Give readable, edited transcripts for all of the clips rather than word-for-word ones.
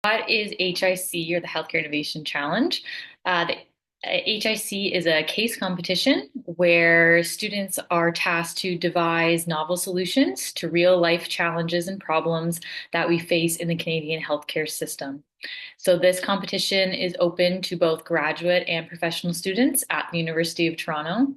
What is HIC, or the Healthcare Innovation Challenge? The HIC is a case competition where students are tasked to devise novel solutions to real life challenges and problems that we face in the Canadian healthcare system. So this competition is open to both graduate and professional students at the University of Toronto.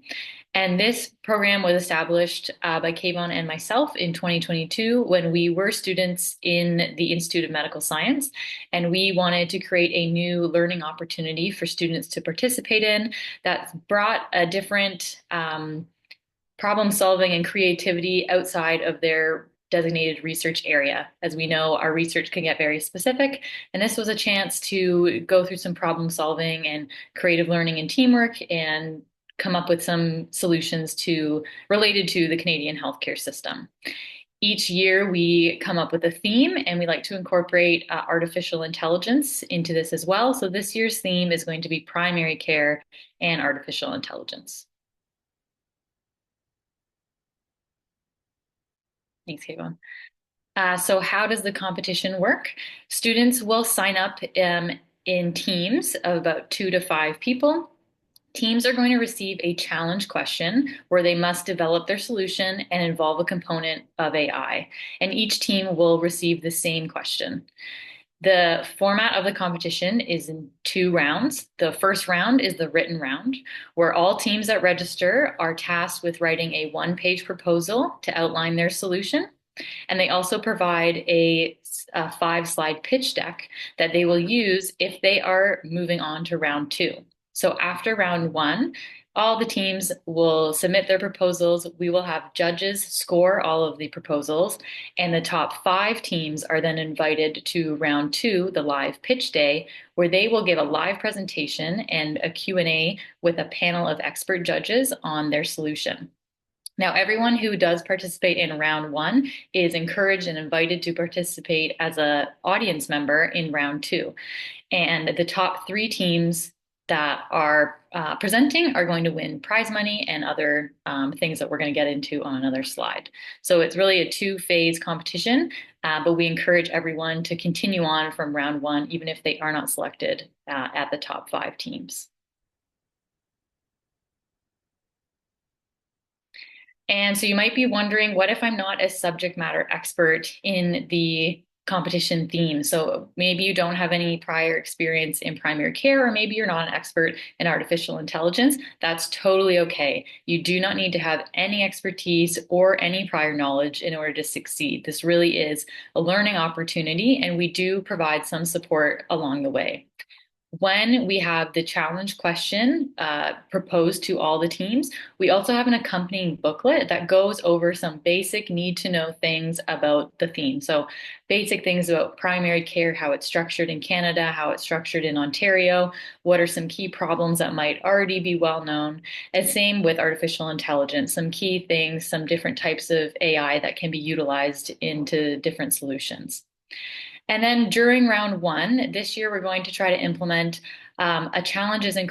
And this program was established by Kayvon and myself in 2022 when we were students in the Institute of Medical Science. And we wanted to create a new learning opportunity for students to participate in that brought a different problem solving and creativity outside of their designated research area. As we know, our research can get very specific, and this was a chance to go through some problem solving and creative learning and teamwork and come up with some solutions related to the Canadian healthcare system. Each year we come up with a theme and we like to incorporate artificial intelligence into this as well. So this year's theme is going to be primary care and artificial intelligence. Thanks, Kayvon. So how does the competition work? Students will sign up in teams of about 2 to 5 people. Teams are going to receive a challenge question where they must develop their solution and involve a component of AI. And each team will receive the same question. The format of the competition is in 2 rounds. The first round is the written round, where all teams that register are tasked with writing a one-page proposal to outline their solution. And they also provide a 5-slide pitch deck that they will use if they are moving on to round 2. So after round 1, all the teams will submit their proposals. We will have judges score all of the proposals, and the top 5 teams are then invited to round 2, the live pitch day, where they will give a live presentation and a Q&A with a panel of expert judges on their solution. Now, everyone who does participate in round 1 is encouraged and invited to participate as an audience member in round 2. And the top 3 teams that are presenting are going to win prize money and other things that we're going to get into on another slide. So it's really a 2-phase competition, but we encourage everyone to continue on from round 1, even if they are not selected at the top 5 teams. And so you might be wondering, what if I'm not a subject matter expert in the competition theme? So maybe you don't have any prior experience in primary care, or maybe you're not an expert in artificial intelligence. That's totally okay. You do not need to have any expertise or any prior knowledge in order to succeed. This really is a learning opportunity, and we do provide some support along the way. When we have the challenge question proposed to all the teams, we also have an accompanying booklet that goes over some basic need to know things about the theme. So basic things about primary care, how it's structured in Canada, how it's structured in Ontario, what are some key problems that might already be well known, and same with artificial intelligence, some key things, some different types of AI that can be utilized into different solutions. And then during round 1, this year, we're going to try to implement a challenges in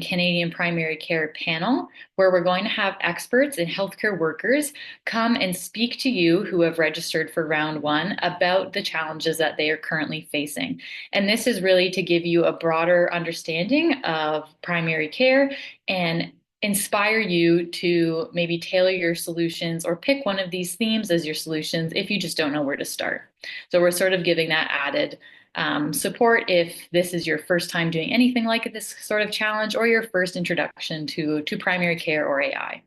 Canadian primary care panel, where we're going to have experts and healthcare workers come and speak to you who have registered for round 1 about the challenges that they are currently facing. And this is really to give you a broader understanding of primary care and inspire you to maybe tailor your solutions or pick one of these themes as your solutions if you just don't know where to start. So we're sort of giving that added support if this is your first time doing anything like this sort of challenge, or your first introduction to primary care or AI.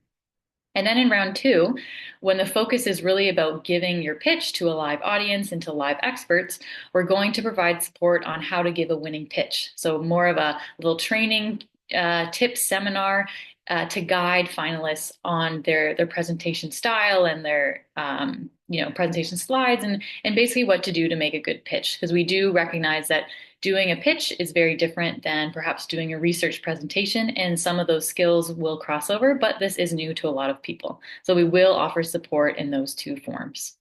And then in round 2, when the focus is really about giving your pitch to a live audience and to live experts, we're going to provide support on how to give a winning pitch. So more of a little training tips seminar to guide finalists on their presentation style and their presentation slides, and basically what to do to make a good pitch. Because we do recognize that doing a pitch is very different than perhaps doing a research presentation, and some of those skills will cross over, but this is new to a lot of people. So we will offer support in those 2 forms.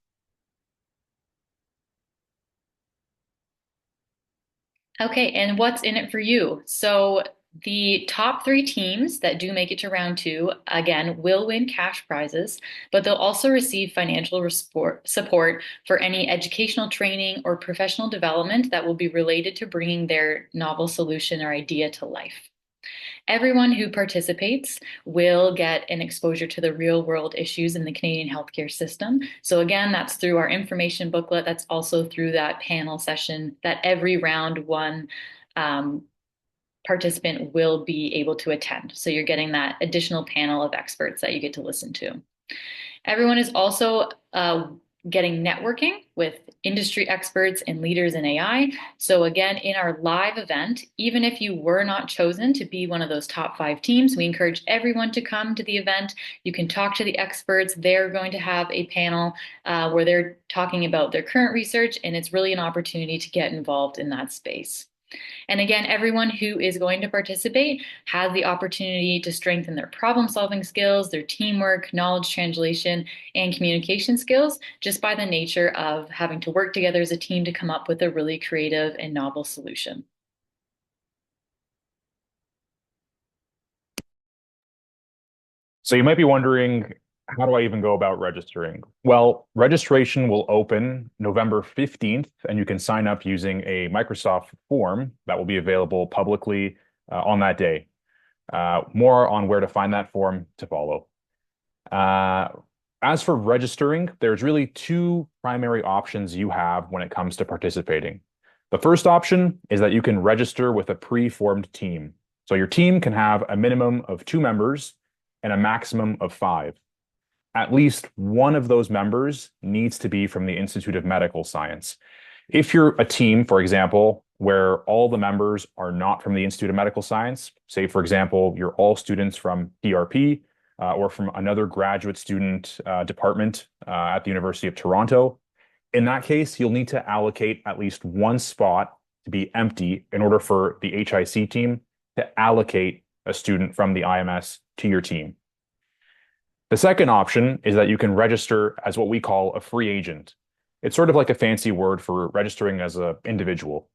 Okay, and what's in it for you? So The top three teams that do make it to round two, again, will win cash prizes, but they'll also receive financial support for any educational training or professional development that will be related to bringing their novel solution or idea to life. Everyone who participates will get an exposure to the real world issues in the Canadian healthcare system. So, again, that's through our information booklet. That's also through that panel session that every round one um, participant will be able to attend. So, you're getting that additional panel of experts that you get to listen to. Everyone is also getting networking with industry experts and leaders in AI. So, again, in our live event, even if you were not chosen to be one of those top five teams, we encourage everyone to come to the event. You can talk to the experts. They're going to have a panel where they're talking about their current research, and it's really an opportunity to get involved in that space. And again, everyone who is going to participate has the opportunity to strengthen their problem solving skills, their teamwork, knowledge translation, and communication skills just by the nature of having to work together as a team to come up with a really creative and novel solution. So you might be wondering, how do I even go about registering? Well, registration will open November 15th, and you can sign up using a Microsoft form that will be available publicly on that day. More on where to find that form to follow. Uh, as for registering, there's really two primary options you have when it comes to participating. The first option is that you can register with a pre-formed team. So your team can have a minimum of two members and a maximum of five. At least one of those members needs to be from the Institute of Medical Science. If you're a team, for example, where all the members are not from the Institute of Medical Science, say, for example, you're all students from PRP or from another graduate student department at the University of Toronto, in that case, you'll need to allocate at least one spot to be empty in order for the HIC team to allocate a student from the IMS to your team. The second option is that you can register as what we call a free agent. It's sort of like a fancy word for registering as an individual.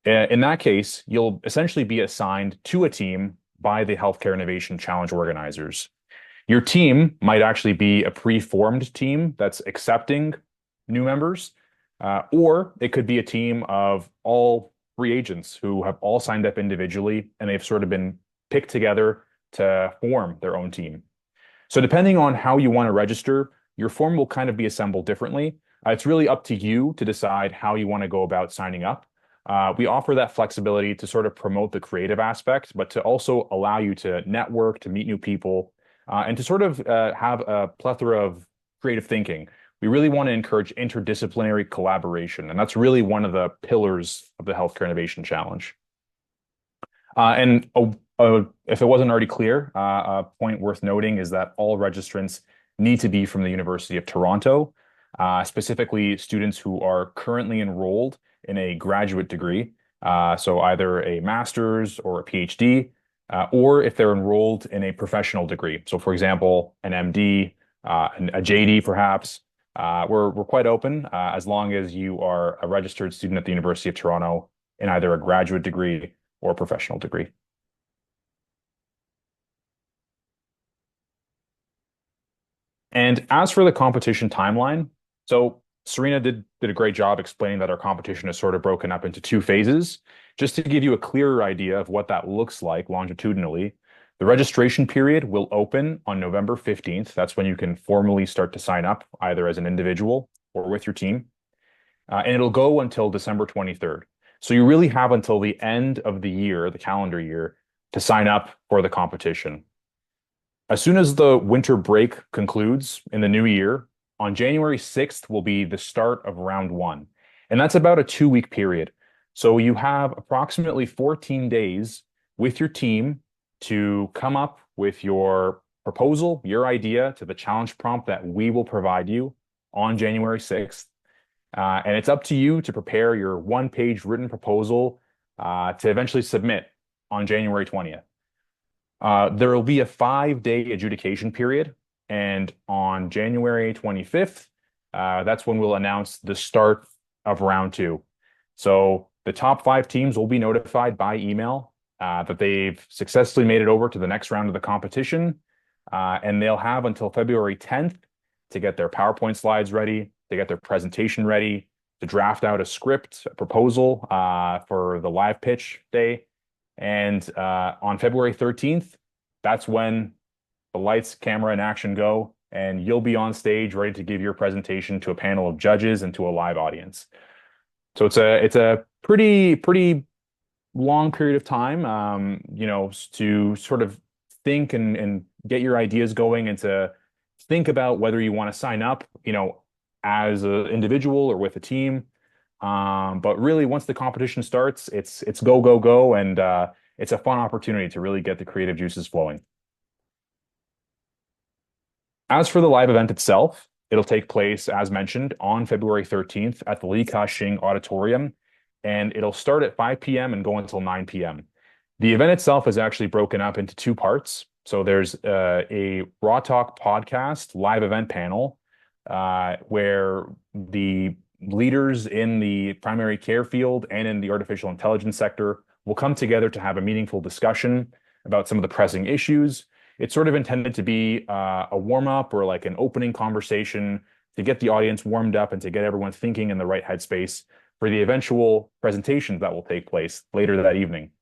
In that case, you'll essentially be assigned to a team by the Healthcare Innovation Challenge organizers. Your team might actually be a pre-formed team that's accepting new members, or it could be a team of all free agents who have all signed up individually and they've sort of been picked together to form their own team. So depending on how you want to register, your form will kind of be assembled differently. It's really up to you to decide how you want to go about signing up. We offer that flexibility to sort of promote the creative aspect, but to also allow you to network, to meet new people, and to sort of have a plethora of creative thinking. We really want to encourage interdisciplinary collaboration, and that's really one of the pillars of the Healthcare Innovation Challenge. And if it wasn't already clear, a point worth noting is that all registrants need to be from the University of Toronto, specifically students who are currently enrolled in a graduate degree, so either a master's or a PhD, or if they're enrolled in a professional degree. So, for example, an MD, a JD, perhaps. We're quite open as long as you are a registered student at the University of Toronto in either a graduate degree or a professional degree. And as for the competition timeline, so Serena did a great job explaining that our competition is sort of broken up into two phases. Just to give you a clearer idea of what that looks like longitudinally, the registration period will open on November 15th. That's when you can formally start to sign up, either as an individual or with your team. And it'll go until December 23rd. So you really have until the end of the year, the calendar year, to sign up for the competition. As soon as the winter break concludes in the new year, on January 6th will be the start of round one. And that's about a 2 week period. So you have approximately 14 days with your team to come up with your proposal, your idea to the challenge prompt that we will provide you on January 6th. And it's up to you to prepare your one-page written proposal to eventually submit on January 20th. There will be a 5-day adjudication period, and on January 25th, that's when we'll announce the start of round two. So the top five teams will be notified by email that they've successfully made it over to the next round of the competition. And they'll have until February 10th to get their PowerPoint slides ready, to get their presentation ready, to draft out a script, a proposal for the live pitch day. And on February 13th, that's when the lights, camera, and action go, and you'll be on stage ready to give your presentation to a panel of judges and to a live audience. So it's a pretty long period of time, to sort of think and get your ideas going and to think about whether you want to sign up, as an individual or with a team. But really, once the competition starts, it's go, go, go, and it's a fun opportunity to really get the creative juices flowing. As for the live event itself, it'll take place, as mentioned, on February 13th at the Li Ka-shing Auditorium, and it'll start at 5 p.m. and go until 9 p.m. The event itself is actually broken up into two parts. So there's a Raw Talk podcast live event panel where the leaders in the primary care field and in the artificial intelligence sector will come together to have a meaningful discussion about some of the pressing issues. It's sort of intended to be a warm up or like an opening conversation to get the audience warmed up and to get everyone thinking in the right headspace for the eventual presentations that will take place later that evening.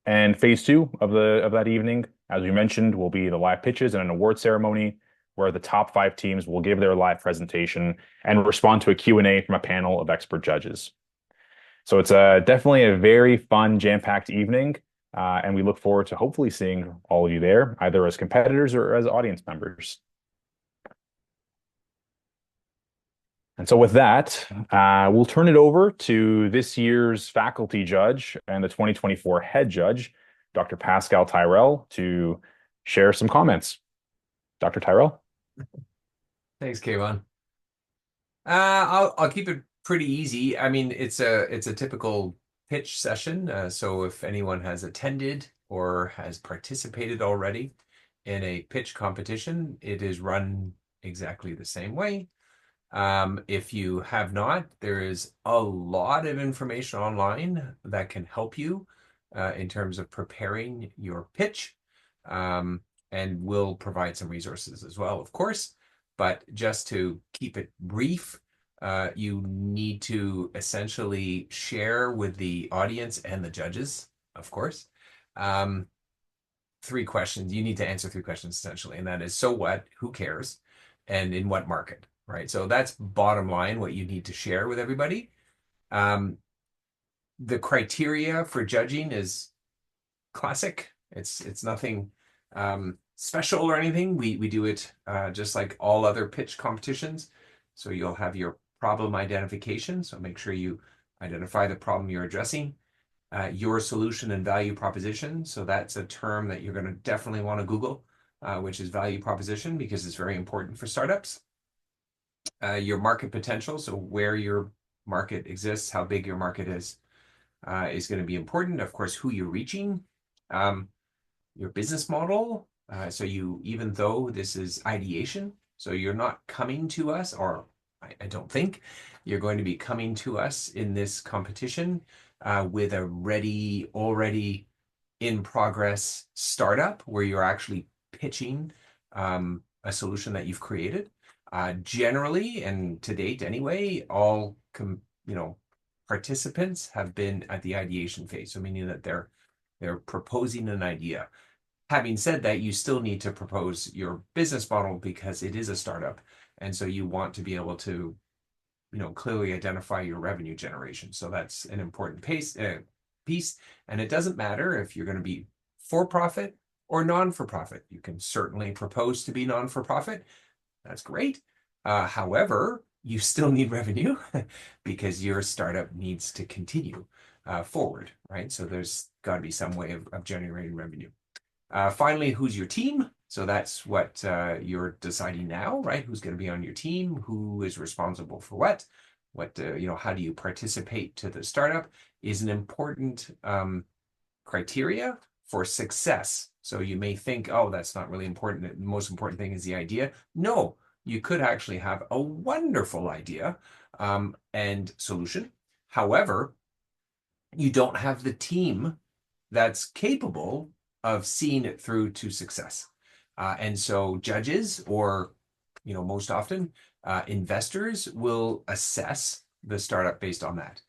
And phase two of that evening, as we mentioned, will be the live pitches and an award ceremony where the top 5 teams will give their live presentation and respond to a Q&A from a panel of expert judges. So it's definitely a very fun, jam-packed evening, and we look forward to hopefully seeing all of you there, either as competitors or as audience members. And so with that, we'll turn it over to this year's faculty judge and the 2024 head judge, Dr. Pascal Tyrell, to share some comments. Dr. Tyrell? Thanks, Kayvon. I'll keep it pretty easy. I mean, it's a typical pitch session. So if anyone has attended or has participated already in a pitch competition, it is run exactly the same way. If you have not, there is a lot of information online that can help you in terms of preparing your pitch. And we'll provide some resources as well, of course. But just to keep it brief, you need to essentially share with the audience and the judges, of course, 3 questions. You need to answer 3 questions essentially, and that is, so what, who cares, and in what market, right? So that's bottom line, what you need to share with everybody. The criteria for judging is classic. It's nothing special or anything. We do it just like all other pitch competitions. So you'll have your problem identification. So make sure you identify the problem you're addressing. Your solution and value proposition. So that's a term that you're going to definitely want to Google, which is value proposition, because it's very important for startups. Your market potential. So where your market exists, how big your market is going to be important. Of course, who you're reaching. Your business model. So even though this is ideation, so you're not coming to us, or I don't think you're going to be coming to us in this competition with a already in progress startup where you're actually pitching a solution that you've created. Generally, and to date anyway, all participants have been at the ideation phase, so meaning that they're proposing an idea. Having said that, you still need to propose your business model because it is a startup. And so you want to be able to, clearly identify your revenue generation. So that's an important piece. And it doesn't matter if you're going to be for-profit or non-for-profit. You can certainly propose to be non-for-profit. That's great. However, you still need revenue because your startup needs to continue forward, right? So there's got to be some way of generating revenue. Finally, who's your team? So that's what you're deciding now, right? Who's going to be on your team? Who is responsible for what? How do you participate to the startup is an important criteria for success. So you may think, oh, that's not really important. The most important thing is the idea. No, you could actually have a wonderful idea and solution. However, you don't have the team that's capable of seeing it through to success. And so judges, or most often investors, will assess the startup based on that.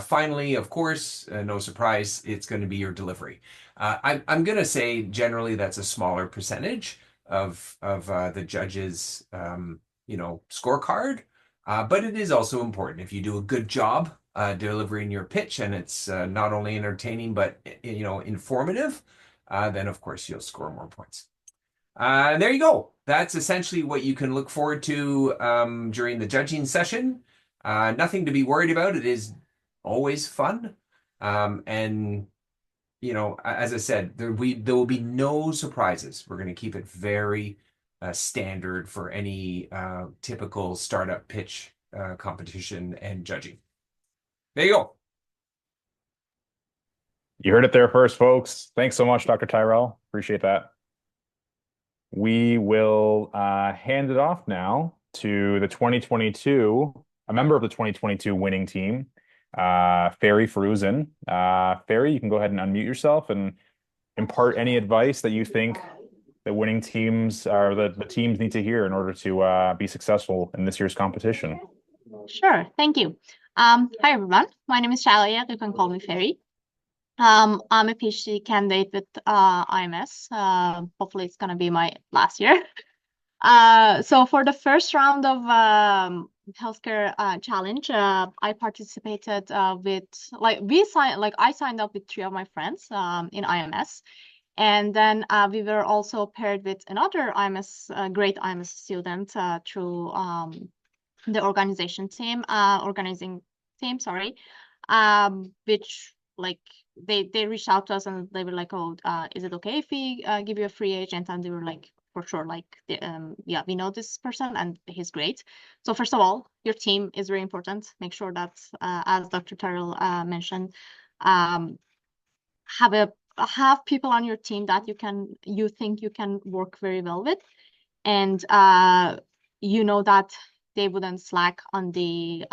Finally, of course, no surprise, it's going to be your delivery. I'm going to say generally that's a smaller percentage of the judges' scorecard, but it is also important. If you do a good job delivering your pitch, and it's not only entertaining but informative, then of course you'll score more points. There you go. That's essentially what you can look forward to during the judging session. Nothing to be worried about. It is always fun. And as I said, there will be no surprises. We're going to keep it very standard for any typical startup pitch competition and judging. There you go. You heard it there first, folks. Thanks so much, Dr. Tyrell. Appreciate that. We will hand it off now to the 2022, a member of the 2022 winning team, Ferry Feruzin. Ferry, you can go ahead and unmute yourself and impart any advice that you think the winning teams or the teams need to hear in order to be successful in this year's competition. Sure, thank you. Hi everyone, my name is Shalia. You can call me Ferry. I'm a PhD candidate with IMS. Hopefully it's gonna be my last year. So for the first round of healthcare challenge, I participated with I signed up with 3 of my friends in IMS, and then we were also paired with another IMS great IMS student through the organizing team, sorry, which they reached out to us and they were like, oh, is it okay if we give you a free agent? And they were like, for sure, yeah, we know this person and he's great. So first of all, your team is very important. Make sure that, as Dr. Terrell mentioned, have people on your team that you think you can work very well with, and that they wouldn't slack on the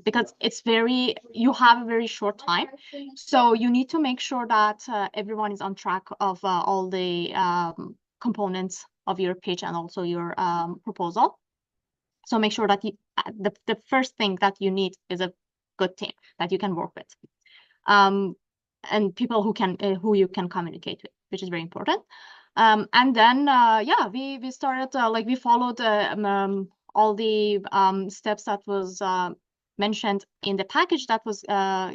because you have a very short time, so you need to make sure that everyone is on track of all the components of your pitch and also your proposal. So make sure that the first thing that you need is a good team that you can work with, and people who you can communicate with, which is very important. And then yeah, we started we followed all the steps that was mentioned in the package that was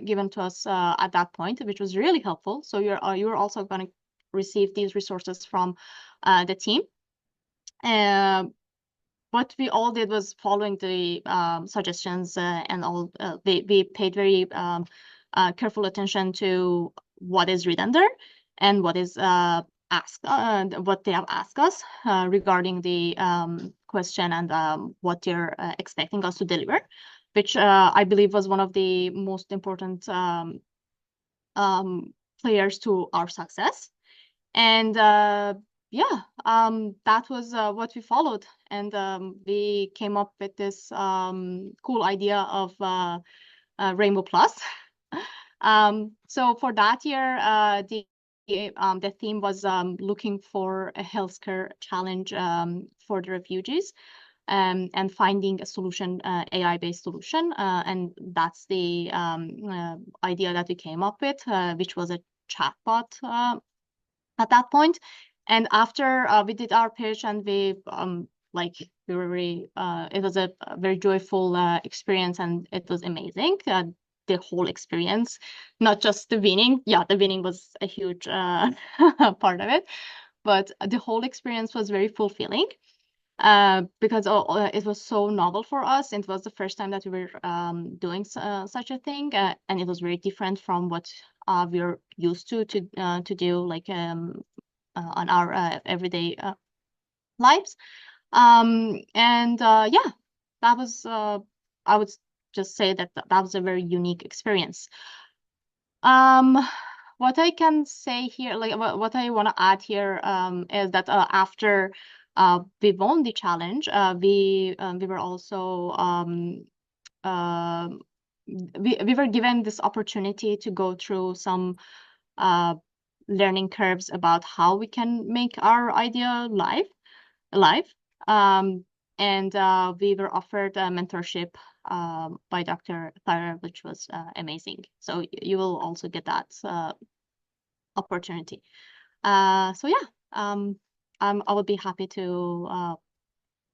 given to us at that point, which was really helpful. So you're also going to receive these resources from the team. What we all did was following the suggestions and all. We paid very careful attention to what is written there and what is what they have asked us regarding the question and what they're expecting us to deliver, which I believe was one of the most important players to our success. And yeah, that was what we followed, and we came up with this cool idea of Rainbow Plus. So for that year, the theme was looking for a healthcare challenge for the refugees, and finding a solution, AI-based solution, and that's the idea that we came up with, which was a chatbot at that point. And after we did our pitch and we were very, it was a very joyful experience, and it was amazing. The whole experience, not just the winning. Yeah, the winning was a huge part of it, but the whole experience was very fulfilling because it was so novel for us. It was the first time that we were doing such a thing, and it was very different from what we're used to do on our everyday lives. And yeah, that was I would just say that was a very unique experience. What I can say here, what I want to add here, is that after we won the challenge, we were also we were given this opportunity to go through some learning curves about how we can make our idea alive. And we were offered a mentorship by Dr. Thayer, which was amazing. So you will also get that opportunity. So yeah, I would be happy to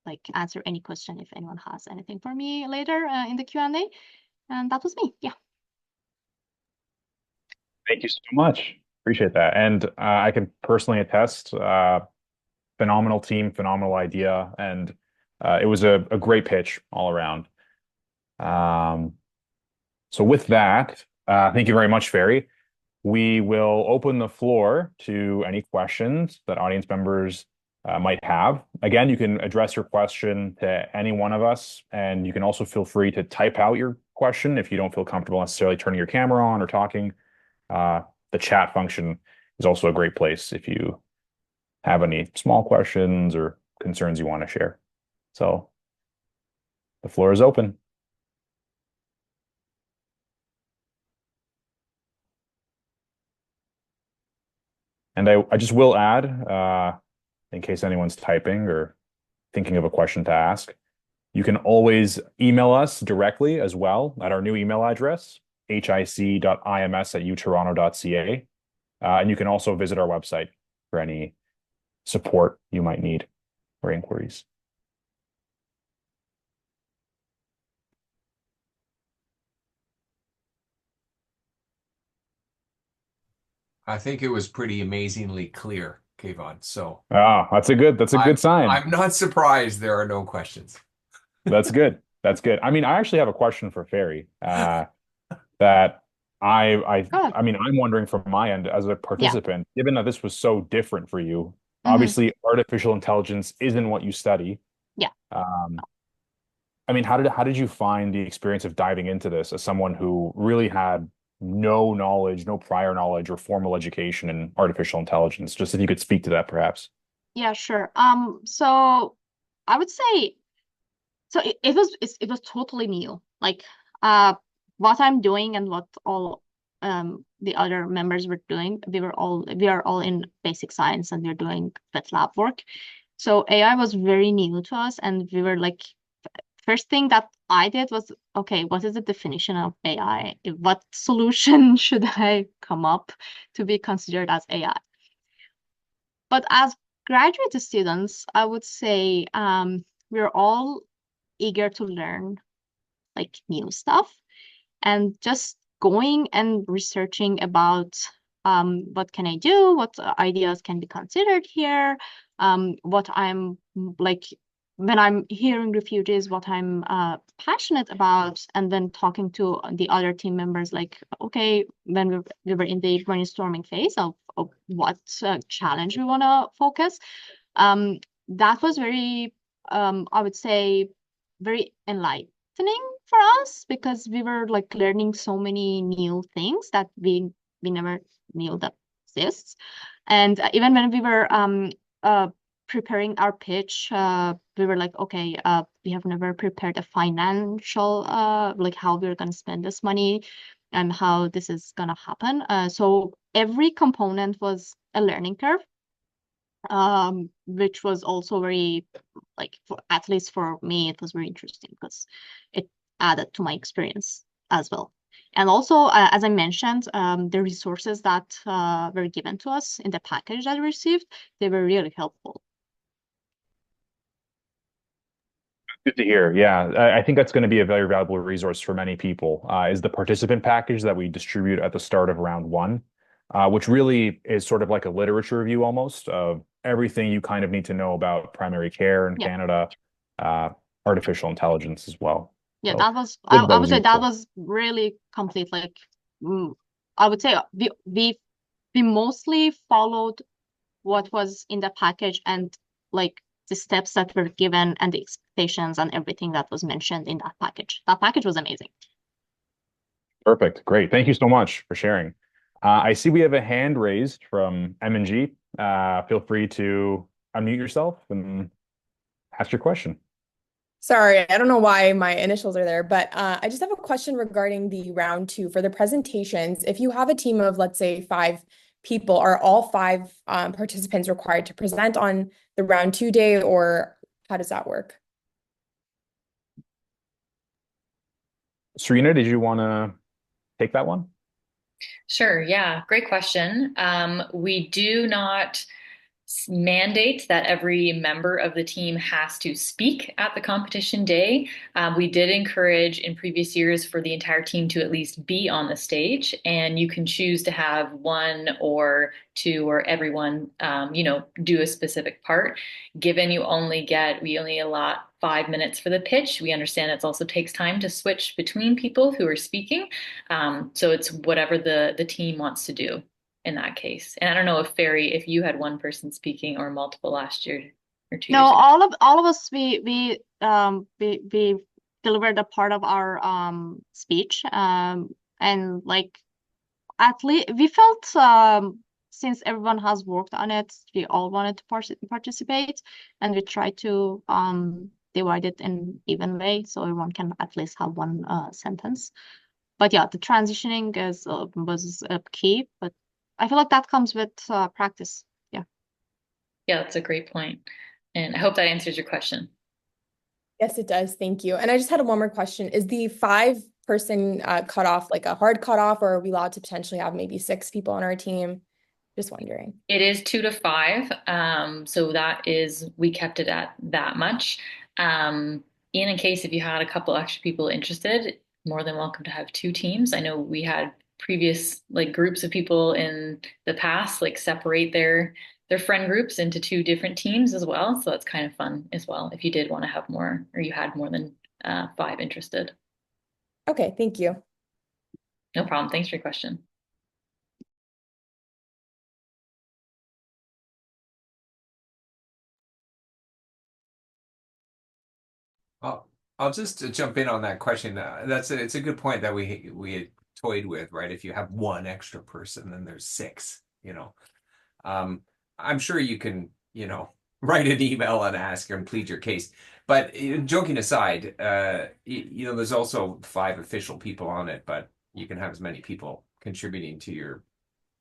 like answer any question if anyone has anything for me later in the Q&A. And that was me. Yeah. Thank you so much. Appreciate that. And I can personally attest, phenomenal team, phenomenal idea, and it was a great pitch all around. So with that, thank you very much, Ferry. We will open the floor to any questions that audience members might have. Again, you can address your question to any one of us, and you can also feel free to type out your question if you don't feel comfortable necessarily turning your camera on or talking. The chat function is also a great place if you have any small questions or concerns you want to share. So the floor is open. And I just will add, in case anyone's typing or thinking of a question to ask, you can always email us directly as well at our new email address, hic.ims@utoronto.ca. And you can also visit our website for any support you might need or inquiries. I think it was pretty amazingly clear, Kayvon. So That's a good sign. I'm not surprised there are no questions. That's good. That's good. I mean, I actually have a question for Ferry that I mean, I'm wondering from my end as a participant, given that this was so different for you, obviously artificial intelligence isn't what you study. Yeah. I mean, how did you find the experience of diving into this as someone who really had no knowledge, no prior knowledge or formal education in artificial intelligence? Just if you could speak to that, perhaps. Yeah, sure. So I would say, so it was totally new. Like, what I'm doing and what all the other members were doing, we are all in basic science and we're doing wet lab work. So AI was very new to us, and we were like, first thing that I did was, okay, what is the definition of AI? What solution should I come up to be considered as AI? But as graduate students, I would say we're all eager to learn like new stuff, and just going and researching about what can I do, what ideas can be considered here, what I'm like when I'm hearing refugees, what I'm passionate about, and then talking to the other team members, like, okay, when we were in the brainstorming phase of what challenge we want to focus, that was very, I would say, very enlightening for us, because we were like learning so many new things that we never knew that exists. And even when we were preparing our pitch, we were like, okay, we have never prepared a financial like how we're going to spend this money and how this is going to happen. So every component was a learning curve, which was also very, like, at least for me, it was very interesting because it added to my experience as well. And also, as I mentioned, the resources that were given to us in the package that we received, they were really helpful. Good to hear. Yeah, I think that's going to be a very valuable resource for many people, is the participant package that we distribute at the start of round one, which really is sort of like a literature review almost of everything you kind of need to know about primary care in Canada, artificial intelligence as well. Yeah, So that was, good I would say that useful. was really complete. Like, I would say we mostly followed what was in the package, and like the steps that were given and the expectations and everything that was mentioned in that package. That package was amazing. Perfect. Great. Thank you so much for sharing. I see we have a hand raised from M&G. Feel free to unmute yourself and ask your question. Sorry, I don't know why my initials are there, but I just have a question regarding the round two for the presentations. If you have a team of, let's say, 5 people, are all 5 participants required to present on the round 2 day, or how does that work? Serena, did you want to take that one? Sure. Yeah. Great question. We do not mandate that every member of the team has to speak at the competition day. We did encourage in previous years for the entire team to at least be on the stage, and you can choose to have 1 or 2 or everyone, do a specific part. Given we only allot 5 minutes for the pitch. We understand it also takes time to switch between people who are speaking. So it's whatever the team wants to do in that case. And I don't know if you had one person speaking or multiple last year or 2 No, years ago. all of us we delivered a part of our speech, and like at least we felt, since everyone has worked on it, we all wanted to participate, and we tried to divide it in even way so everyone can at least have one sentence. But yeah, the transitioning was key, but I feel like that comes with practice. Yeah. Yeah, that's a great point. And I hope that answers your question. Yes, it does. Thank you. And I just had one more question. Is the 5-person cutoff like a hard cutoff, or are we allowed to potentially have maybe 6 people on our team? Just wondering. It is 2 to 5. So we kept it at that much. In case if you had a couple extra people interested, more than welcome to have 2 teams. I know we had previous groups of people in the past separate their friend groups into 2 different teams as well. So that's kind of fun as well if you did want to have more or you had more than 5 interested. Okay, thank you. No problem. Thanks for your question. I'll just jump in on that question. It's a good point that we had toyed with, right? If you have 1 extra person, then there's 6, I'm sure you can, write an email and ask and plead your case. But joking aside, there's also 5 official people on it, but you can have as many people contributing to your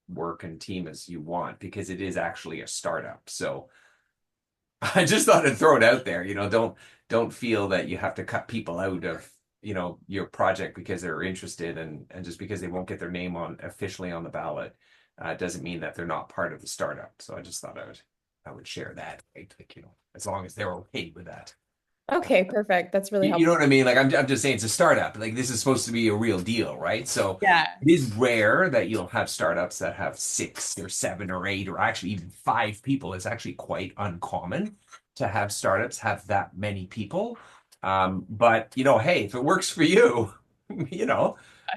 work and team as you want because it is actually a startup. So I just thought I'd throw it out there. Don't feel that you have to cut people out of your project because they're interested, and just because they won't get their name on officially on the ballot doesn't mean that they're not part of the startup. So I just thought I would share that, right? As long as they're okay with that. Okay, perfect. That's really You helpful. know what I mean? Like I'm just saying it's a startup. Like this is supposed to be a real deal, right? So Yeah. it is rare that you'll have startups that have 6 or 7 or 8 or actually even 5 people. It's actually quite uncommon to have startups have that many people. But hey, if it works for you, who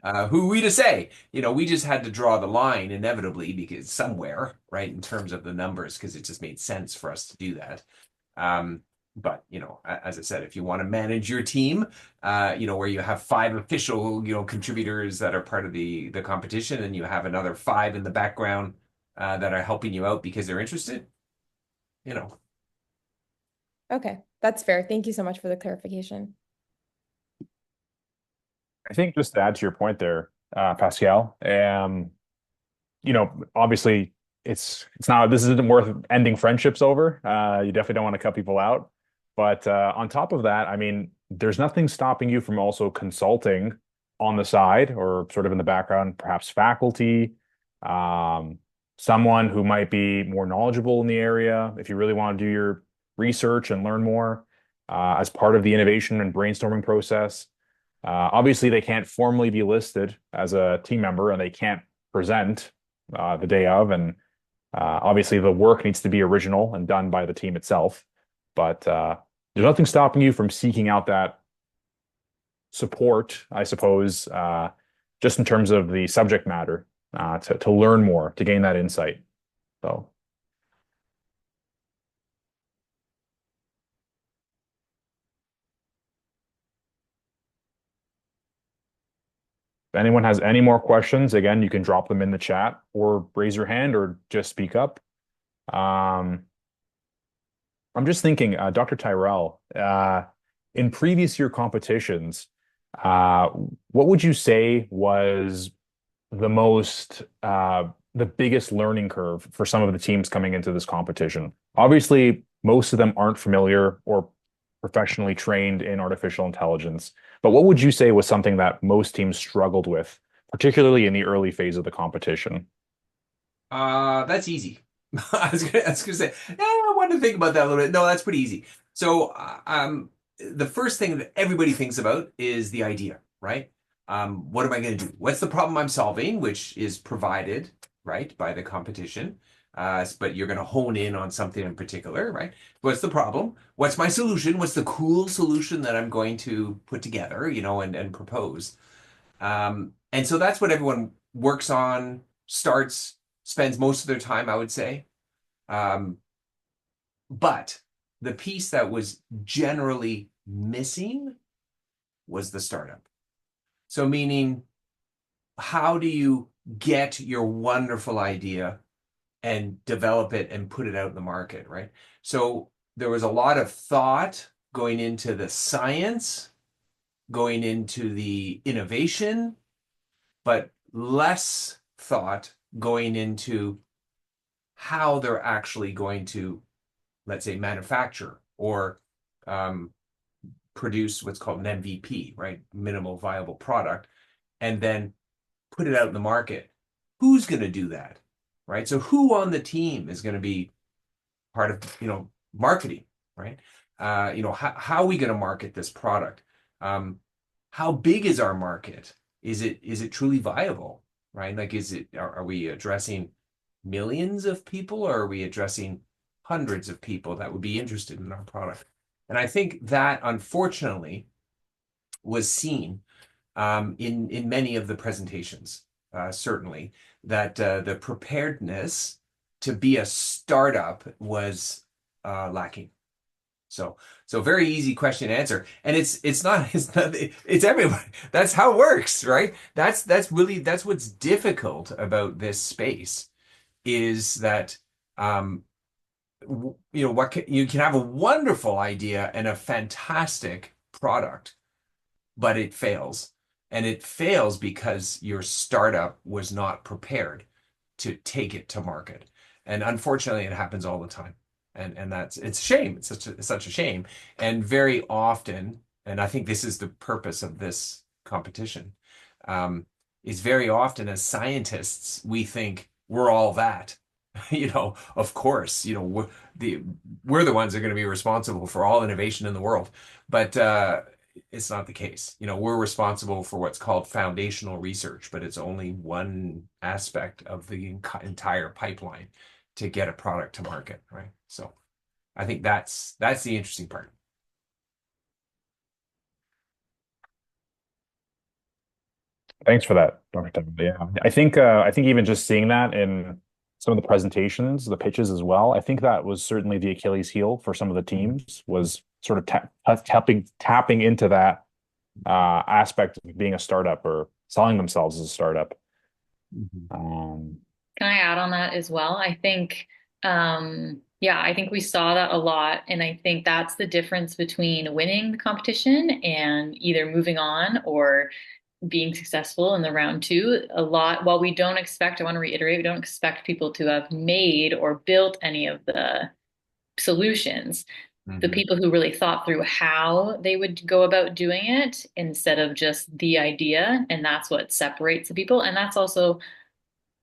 are we to say? We just had to draw the line inevitably because somewhere, right, in terms of the numbers, because it just made sense for us to do that. But as I said, if you want to manage your team, where you have 5 official, contributors that are part of the competition, and you have another 5 in the background that are helping you out because they're interested, Okay, that's fair. Thank you so much for the clarification. I think just to add to your point there, Pascal, obviously this isn't worth ending friendships over. You definitely don't want to cut people out. But on top of that, I mean, there's nothing stopping you from also consulting on the side or sort of in the background, perhaps faculty, someone who might be more knowledgeable in the area if you really want to do your research and learn more as part of the innovation and brainstorming process. Obviously, they can't formally be listed as a team member and they can't present the day of. And obviously, the work needs to be original and done by the team itself. But there's nothing stopping you from seeking out that support, I suppose, just in terms of the subject matter to learn more, to gain that insight. So. If anyone has any more questions, again, you can drop them in the chat or raise your hand or just speak up. I'm just thinking, Dr. Tyrell, in previous year competitions, what would you say was the most the biggest learning curve for some of the teams coming into this competition? Obviously, most of them aren't familiar or professionally trained in artificial intelligence, but what would you say was something that most teams struggled with, particularly in the early phase of the competition? That's easy. I was gonna say, I wanted to think about that a little bit. No, that's pretty easy. So, the first thing that everybody thinks about is the idea, right? What am I going to do? What's the problem I'm solving, which is provided, right, by the competition. But you're going to hone in on something in particular, right? What's the problem? What's my solution? What's the cool solution that I'm going to put together, and propose? And so that's what everyone works on, starts, spends most of their time, I would say. Um, but the piece that was generally missing was the startup. So, meaning, how do you get your wonderful idea and develop it and put it out in the market, right? So, there was a lot of thought going into the science, going into the innovation, but less thought going into how they're actually going to, let's say, manufacture or um, produce what's called an MVP, right? Minimal viable product, and then put it out in the market. Who's going to do that, right? So who on the team is going to be part of, marketing, right? How are we going to market this product? How big is our market? Is it truly viable, right? Like, are we addressing millions of people, or are we addressing hundreds of people that would be interested in our product? And I think that, unfortunately, was seen in many of the presentations, certainly, that the preparedness to be a startup was lacking. So very easy question to answer, and it's everybody. That's how it works, right? That's what's difficult about this space, is that you can have a wonderful idea and a fantastic product, but it fails. And it fails because your startup was not prepared to take it to market. And unfortunately, it happens all the time. And it's a shame. It's such a shame. And very often, and I think this is the purpose of this competition, is very often as scientists, we think we're all that. Of course, we're the ones that are going to be responsible for all innovation in the world. But it's not the case. We're responsible for what's called foundational research, but it's only one aspect of the entire pipeline to get a product to market, right? So I think that's the interesting part. Thanks for that, Dr. Tevin. Yeah, I think even just seeing that in some of the presentations, the pitches as well, I think that was certainly the Achilles heel for some of the teams, was sort of tapping into that aspect of being a startup or selling themselves as a startup. Mhm. Can I add on that as well? I think, yeah, I think we saw that a lot. And I think that's the difference between winning the competition and either moving on or being successful in the round two. A lot, while we don't expect, I want to reiterate, we don't expect people to have made or built any of the solutions. The Mhm. people who really thought through how they would go about doing it instead of just the idea. And that's what separates the people. And that's also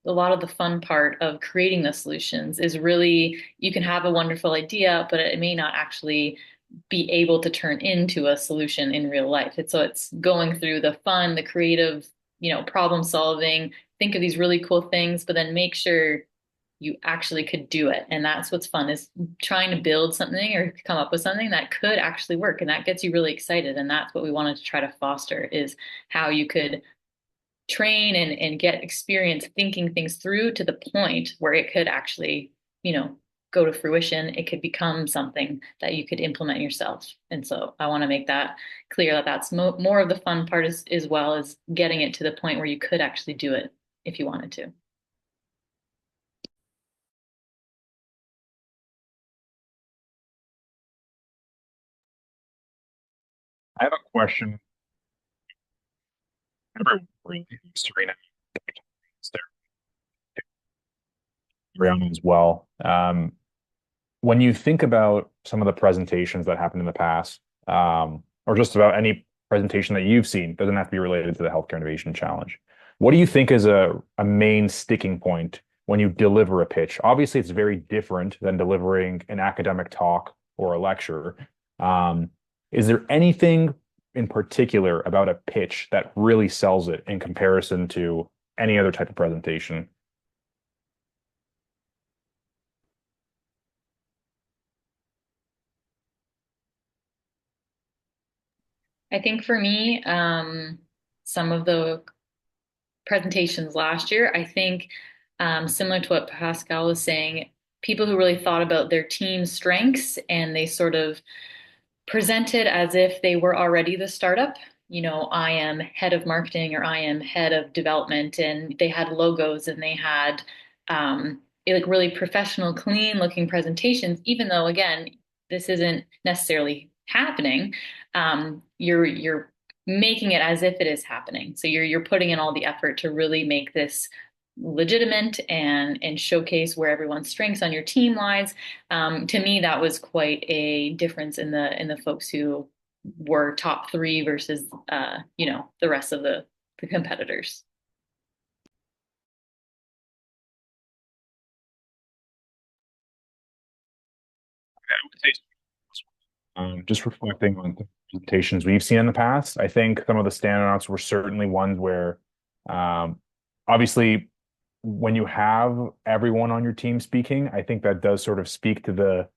a lot of the fun part of creating the solutions is really you can have a wonderful idea, but it may not actually be able to turn into a solution in real life. So it's going through the fun, the creative, problem solving, think of these really cool things, but then make sure you actually could do it. And that's what's fun is trying to build something or come up with something that could actually work. And that gets you really excited. And that's what we wanted to try to foster is how you could train and get experience thinking things through to the point where it could actually, go to fruition. It could become something that you could implement yourself. And so I want to make that clear that that's more of the fun part as well as getting it to the point where you could actually do it if you wanted to. I have a question. Everyone really, Serena. Brianna as well. When you think about some of the presentations that happened in the past, or just about any presentation that you've seen, doesn't have to be related to the Healthcare Innovation Challenge. What do you think is a main sticking point when you deliver a pitch? Obviously, it's very different than delivering an academic talk or a lecture. Is there anything in particular about a pitch that really sells it in comparison to any other type of presentation? I think for me, some of the presentations last year, I think similar to what Pascal was saying, people who really thought about their team's strengths and they sort of presented as if they were already the startup. You know, I am head of marketing or I am head of development, and they had logos and they had like really professional, clean looking presentations, even though again, this isn't necessarily happening. You're making it as if it is happening. So you're putting in all the effort to really make this legitimate and showcase where everyone's strengths on your team lies. To me, that was quite a difference in the folks who were top three versus the rest of the competitors. Just reflecting on the presentations we've seen in the past, I think some of the standouts were certainly ones where, obviously, when you have everyone on your team speaking, I think that does sort of speak to the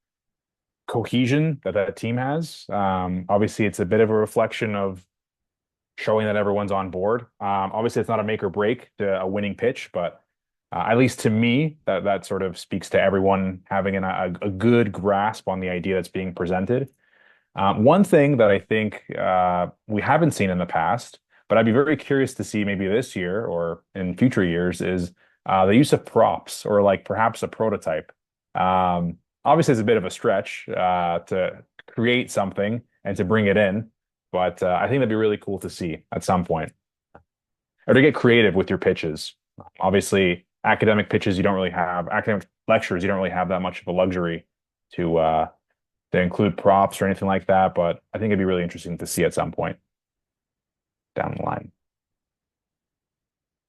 cohesion that that team has. Obviously, it's a bit of a reflection of showing that everyone's on board. Obviously, it's not a make or break to a winning pitch, but at least to me, that sort of speaks to everyone having a good grasp on the idea that's being presented. One thing that I think we haven't seen in the past, but I'd be very curious to see maybe this year or in future years is the use of props or like perhaps a prototype. Obviously, it's a bit of a stretch to create something and to bring it in, but I think that'd be really cool to see at some point or to get creative with your pitches. Obviously, academic pitches, you don't really have academic lectures, you don't really have that much of a luxury to include props or anything like that. But I think it'd be really interesting to see at some point down the line.